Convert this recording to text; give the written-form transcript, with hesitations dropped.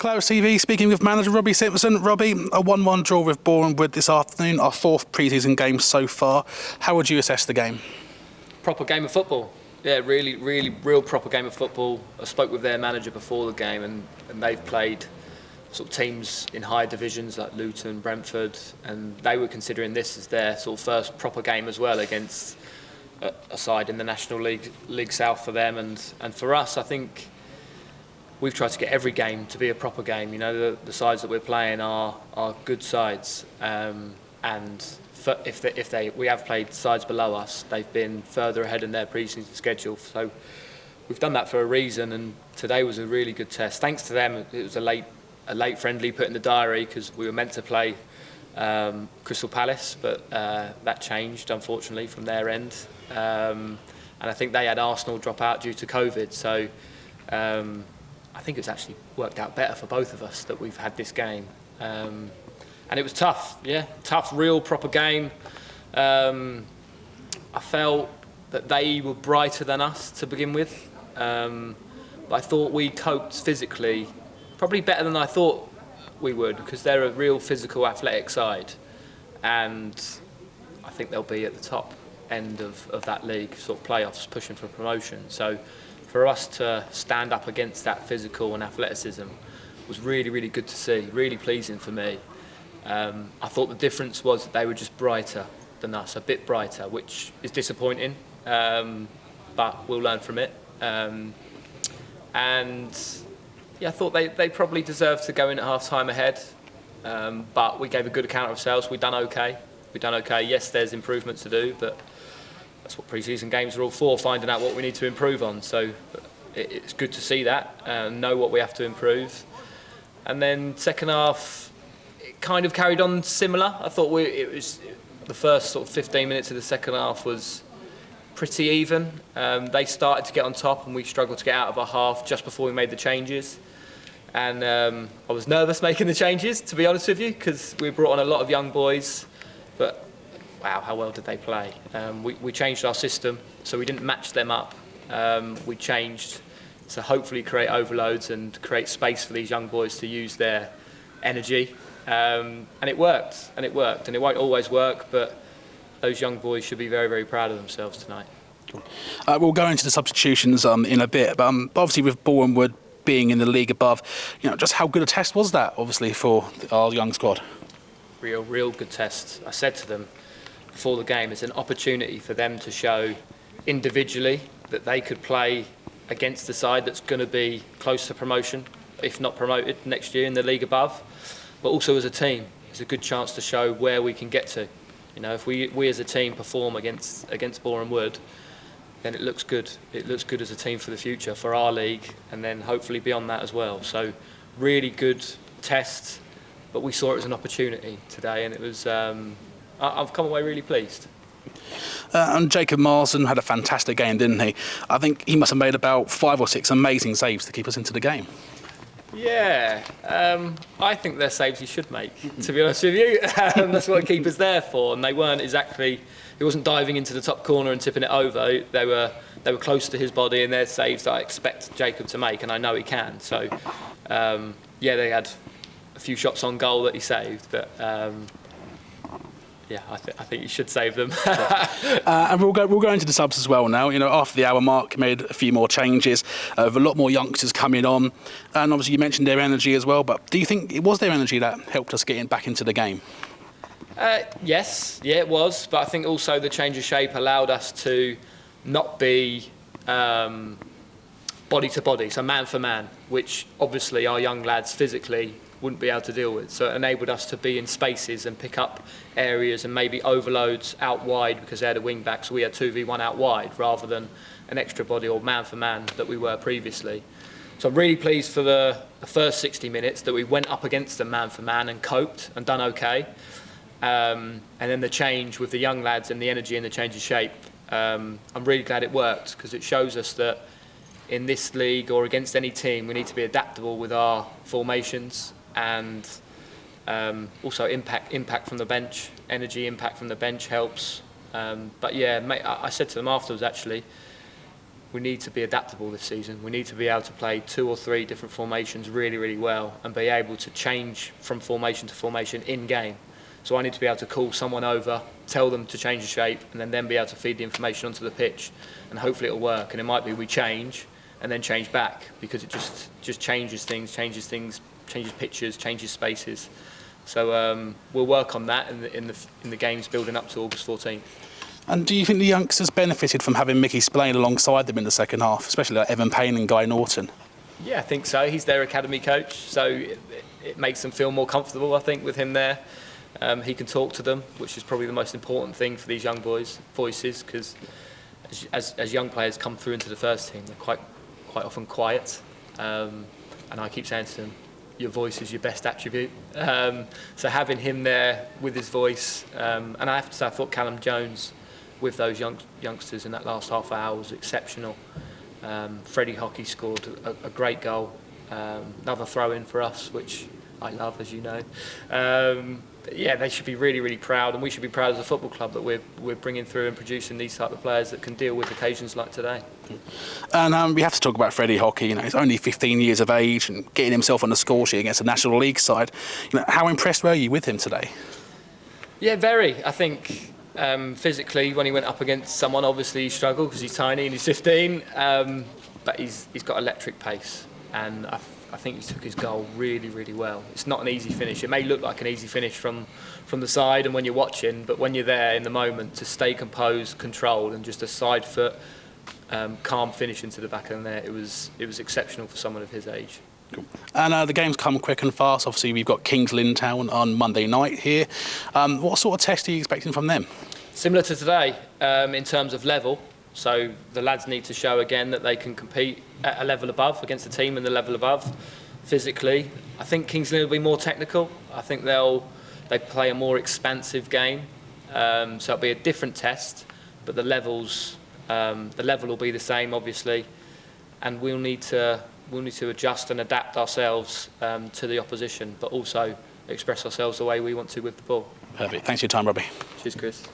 Cloud TV, speaking with manager Robbie Simpson. Robbie, a 1-1 draw with Boreham Wood this afternoon, our 4th pre-season game so far. How would you assess the game? Proper game of football. Yeah, really, real proper game of football. I spoke with their manager before the game, and they've played sort of teams in higher divisions like Luton, Brentford, and they were considering this as their sort of first proper game as well against a side in the National League South for them, and for us, I think we've tried to get every game to be a proper game. You know, the sides that we're playing are good sides, and if we have played sides below us, they've been further ahead in their pre-season schedule. So we've done that for a reason, and today was a really good test. Thanks to them, it was a late friendly put in the diary because we were meant to play Crystal Palace, but that changed unfortunately from their end, and I think they had Arsenal drop out due to COVID. So I think it's actually worked out better for both of us that we've had this game. And it was tough, tough, real proper game. I felt that they were brighter than us to begin with. But I thought we coped physically probably better than I thought we would, because they're a real physical, athletic side. And I think they'll be at the top end of that league, sort of playoffs, pushing for promotion. So for us to stand up against that physical and athleticism was really, really good to see, really pleasing for me. I thought the difference was that they were just brighter than us, a bit brighter, which is disappointing, but we'll learn from it. And yeah, I thought they probably deserved to go in at half-time ahead, but we gave a good account of ourselves. We've done okay. Yes, there's improvements to do, but that's what pre-season games are all for, finding out what we need to improve on. So it's good to see that, know what we have to improve. And then second half, it kind of carried on similar. I thought it was the first sort of 15 minutes of the second half was pretty even. They started to get on top and we struggled to get out of our half just before we made the changes. And I was nervous making the changes, to be honest with you, because we brought on a lot of young boys, but wow, how well did they play? We changed our system, so we didn't match them up. We changed to hopefully create overloads and create space for these young boys to use their energy. And it worked, and it won't always work, but those young boys should be very, very proud of themselves tonight. We'll go into the substitutions in a bit, but obviously with Boreham Wood being in the league above, just how good a test was that, obviously, for our young squad? Real good test. I said to them before the game, it's an opportunity for them to show individually that they could play against the side that's going to be close to promotion, if not promoted next year in the league above, but also as a team. It's a good chance to show where we can get to. If we as a team perform against Boreham Wood, then it looks good. It looks good as a team for the future, for our league, and then hopefully beyond that as well. So really good test, but we saw it as an opportunity today, and it was. I've come away really pleased. And Jacob Marsden had a fantastic game, didn't he? I think he must have made about 5 or 6 amazing saves to keep us into the game. Yeah, I think they're saves he should make, to be honest with you. That's what a keeper's there for, and they weren't exactly. He wasn't diving into the top corner and tipping it over. They were close to his body, and they're saves that I expect Jacob to make, and I know he can. So, yeah, they had a few shots on goal that he saved, but. Yeah, I think you should save them. And we'll go into the subs as well now. After the hour mark, made a few more changes, with a lot more youngsters coming on, and obviously you mentioned their energy as well. But do you think it was their energy that helped us getting back into the game? Yes, it was. But I think also the change of shape allowed us to not be body to body, so man for man, which obviously our young lads physically wouldn't be able to deal with. So it enabled us to be in spaces and pick up areas and maybe overloads out wide, because they had a wing back, so we had 2v1 out wide rather than an extra body or man for man that we were previously. So I'm really pleased for the first 60 minutes that we went up against them man for man and coped and done okay. And then the change with the young lads and the energy and the change of shape, I'm really glad it worked, because it shows us that in this league or against any team we need to be adaptable with our formations, and also impact from the bench, energy impact from the bench helps. But yeah, mate, I said to them afterwards, actually, we need to be adaptable this season. We need to be able to play 2 or 3 different formations really, really well and be able to change from formation to formation in game. So I need to be able to call someone over, tell them to change the shape, and then be able to feed the information onto the pitch, and hopefully it'll work. And it might be we change and then change back, because it just changes things, changes pitches, changes spaces. So we'll work on that in the games building up to August 14th. And do you think the youngsters benefited from having Mickey Spillane alongside them in the second half, especially like Evan Payne and Guy Norton? Yeah, I think so. He's their academy coach, so it makes them feel more comfortable, I think, with him there. He can talk to them, which is probably the most important thing for these young voices, because as young players come through into the first team, they're quite often quiet. And I keep saying to them, your voice is your best attribute. So having him there with his voice, and I have to say, I thought Callum Jones with those youngsters in that last half hour was exceptional. Freddie Hockey scored a great goal, another throw-in for us, which I love, as you know. Yeah, they should be really, really proud, and we should be proud as a football club that we're bringing through and producing these type of players that can deal with occasions like today. And we have to talk about Freddie Hockey. You know, he's only 15 years of age and getting himself on the score sheet against the National League side. You know, how impressed were you with him today? Yeah, very. I think physically, when he went up against someone, obviously he struggled because he's tiny and he's 15, but he's got electric pace, and I think he took his goal really, really well. It's not an easy finish. It may look like an easy finish from the side and when you're watching, but when you're there in the moment, to stay composed, controlled, and just a side foot, calm finish into the back of the net, it was exceptional for someone of his age. Cool. And the games come quick and fast. Obviously, we've got Kingston Town on Monday night here. What sort of test are you expecting from them? Similar to today, in terms of level. So the lads need to show again that they can compete at a level above against the team in the level above. Physically, I think Kingston will be more technical. I think they play a more expansive game. So it'll be a different test, but the level will be the same, obviously, and we'll need to adjust and adapt ourselves to the opposition, but also express ourselves the way we want to with the ball. Perfect. Thanks for your time, Robbie. Cheers, Chris.